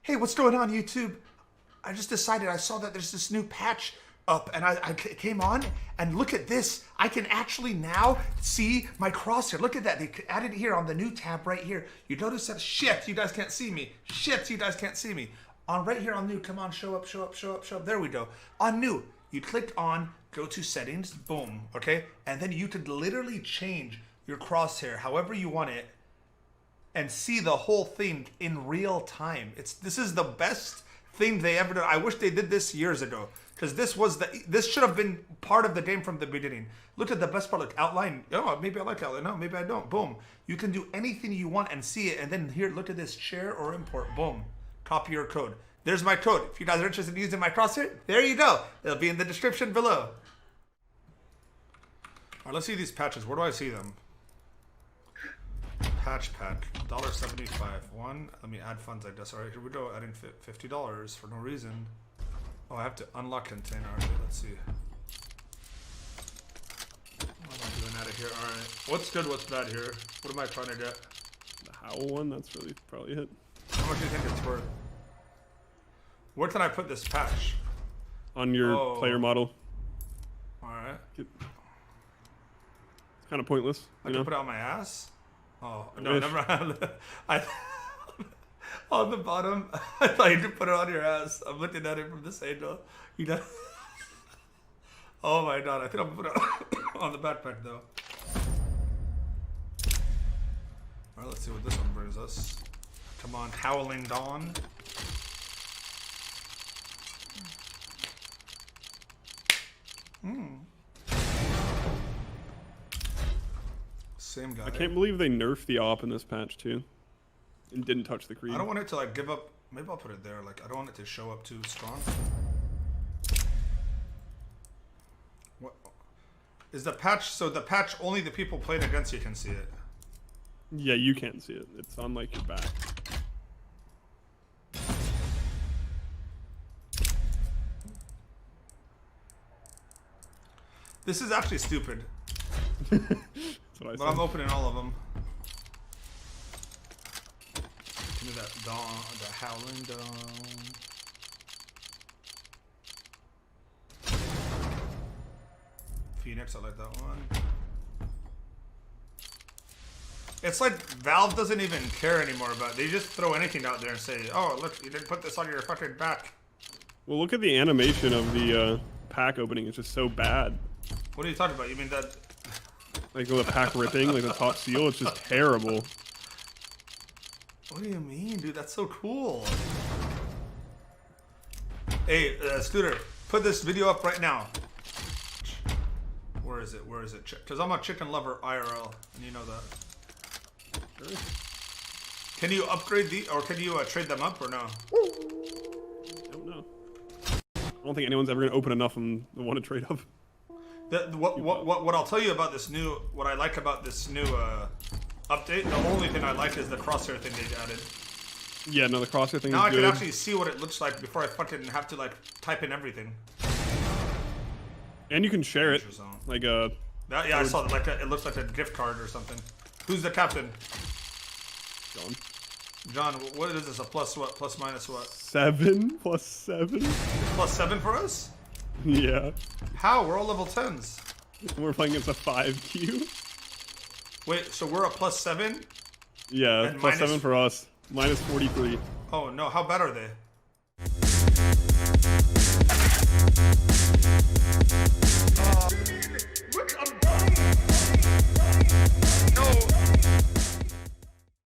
Hey, what's going on, YouTube? I just decided, I saw that there's this new patch up, and I came on, and look at this. I can actually now see my crosshair. Look at that. They added it here on the new tab right here. You notice that? Shit, you guys can't see me. Shit, you guys can't see me. On right here on new, come on, show up, show up, show up, show up. There we go. On new, you click on go to settings, boom, okay? And then you could literally change your crosshair however you want it and see the whole thing in real time. This is the best thing they ever did. I wish they did this years ago, because this should have been part of the game from the beginning. Look at the best part, like outline. Oh, maybe I like outline. No, maybe I don't. Boom. You can do anything you want and see it. And then here, look at this, share or import. Boom. Copy your code. There's my code. If you guys are interested in using my crosshair, there you go. It'll be in the description below. All right, let's see these patches. Where do I see them? Patch pack, $1.75. Let me add funds, I guess. All right, here we go. Adding $50 for no reason. Oh, I have to unlock container. Okay, let's see. What am I doing out of here? All right. What's good? What's bad here? What am I trying to get? The Howl one. That's really probably it. How much do you think it's worth? Where can I put this patch? On your player model. All right. It's kind of pointless. I can put it on my ass. Oh, no, never mind. On the bottom, I thought you could put it on your ass. I'm looking at it from this angle. You know? Oh my god, I think I'm going to put it on the backpack though. Alright, let's see what this one brings us. Come on, Howling Dawn. Same guy. I can't believe they nerfed the op in this patch too, and didn't touch the creed. I don't want it to like give up. Maybe I'll put it there. Like I don't want it to show up too strong. What is the patch? So the patch only the people playing against you can see it. Yeah, you can't see it. It's on like your back. This is actually stupid. But I'm opening all of them. Give me that dawn, the Howling Dawn. Phoenix, I like that one. It's like Valve doesn't even care anymore about it. They just throw anything out there and say, oh, look, you didn't put this on your fucking back. Well, look at the animation of the pack opening. It's just so bad. What are you talking about? You mean that... Like the pack ripping, like the top seal, it's just terrible. What do you mean, dude? That's so cool. Hey, Scooter, put this video up right now. Where is it? Where is it? Because I'm a chicken lover IRL, and you know that. Sure. Can you upgrade the, or can you trade them up, or no? I don't know. I don't think anyone's ever gonna open enough and want to trade up. What I'll tell you about this new, what I like about this new update, the only thing I like is the crosshair thing they added. Yeah, no, the crosshair thing now is good. I can actually see what it looks like before I fucking have to like type in everything. And you can share it, like a... Yeah, I saw that, like it looks like a gift card or something. Who's the captain? John. John, what is this, a plus what, plus minus what? 7 plus 7. Plus 7 for us? Yeah. How? We're all level 10s. We're playing against a 5Q. Wait, so we're a plus 7? Yeah, and plus 7 for us. Minus 43. Oh no, how bad are they?